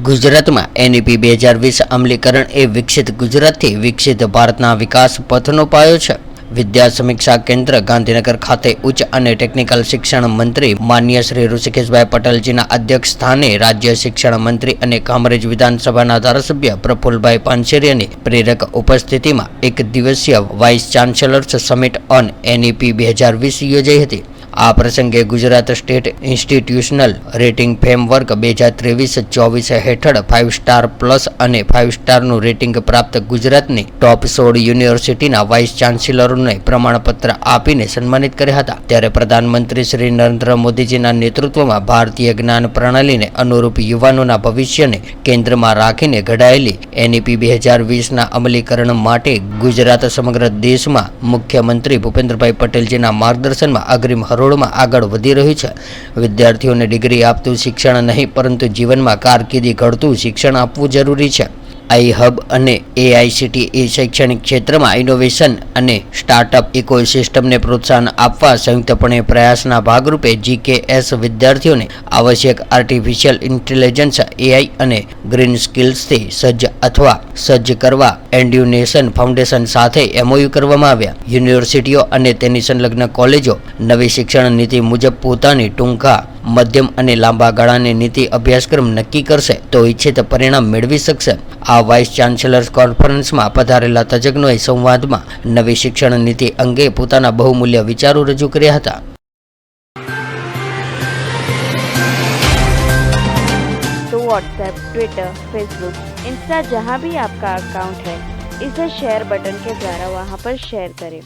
ગુજરાતમાં એનઈપી 2020 અમલીકરણ એ વિકસિત ગુજરાતથી વિકસિત ભારતના વિકાસ પથનો પાયો છે। વિદ્યા સમીક્ષા કેન્દ્ર ગાંધીનગર ખાતે ઉચ્ચ અને ટેકનિકલ શિક્ષણ મંત્રી માન્ય શ્રી ઋષિકેશભાઈ પટેલજીના અધ્યક્ષ સ્થાને રાજ્ય શિક્ષણ મંત્રી અને કામરેજ વિધાનસભાના ધારાસભ્ય પ્રફુલભાઈ પાનસેરિયાની પ્રેરક ઉપસ્થિતિમાં એક દિવસીય vice chancellors summit on NEP 2020 યોજાઈ હતી। આ પ્રસંગે Gujarat state institutional rating framework 2023-24 હેઠળ 5 સ્ટાર પ્લસ અને 5 સ્ટારનું રેટિંગ પ્રાપ્ત ગુજરાતની ટોપ 16 યુનિવર્સિટીના વાઇસ ચાન્સેલરોને પ્રમાણપત્ર આપીને સન્માનિત કર્યા હતા। ત્યારે પ્રધાનમંત્રી શ્રી નરેન્દ્ર મોદીજીના નેતૃત્વમાં ભારતીય જ્ઞાન પ્રણાલીને અનુરૂપ યુવાનોના ભવિષ્યને કેન્દ્રમાં રાખીને ઘડાયેલી એનઈપી 2020ના અમલીકરણ માટે ગુજરાત સમગ્ર દેશમાં મુખ્યમંત્રી ભૂપેન્દ્રભાઈ પટેલજીના માર્ગદર્શનમાં અગ્રીમ હરોળમાં આગળ વધી રહ્યું છે। વિદ્યાર્થીઓને ડિગ્રી આપતું શિક્ષણ નહીં પરંતુ જીવનમાં કારકિર્દી ઘડતું શિક્ષણ આપવું જરૂરી છે। આઈ હબ અને એઆઈસીટીઈ શૈક્ષણિક ક્ષેત્રમાં ઇનોવેશન અને સ્ટાર્ટઅપ ઇકોસિસ્ટમને પ્રોત્સાહન આપવા સંયુક્તપણે પ્રયાસના ભાગરૂપે જીકેએસ વિદ્યાર્થીઓને આવશ્યક આર્ટિફિશિયલ ઇન્ટેલિજન્સ એઆઈ અને ગ્રીન સ્કિલ્સથી સજ્જ કરવા એડ્યુનેશન ફાઉન્ડેશન સાથે એમઓયુ કરવામાં આવ્યા। યુનિવર્સિટીઓ અને તેની સંલગ્ન કોલેજો નવી શિક્ષણ નીતિ મુજબ પોતાની ટૂંકા મધ્યમ અને લાંબા ગાળાની નીતિ અભ્યાસક્રમ નક્કી કરશે તો ઇચ્છિત પરિણામ મેળવી શકશે। આ વાઇસ ચાન્સેલર્સ કોન્ફરન્સમાં પધારેલા તજજ્ઞોએ સંવાદમાં નવી શિક્ષણ નીતિ અંગે પોતાના બહુમૂલ્ય વિચારો રજૂ કર્યા હતા। तो व्हाट्सएप, ट्विटर, फेसबुक, इंस्टा जहाँ भी आपका अकाउंट है, इसे शेयर बटन के द्वारा वहाँ पर शेयर करें।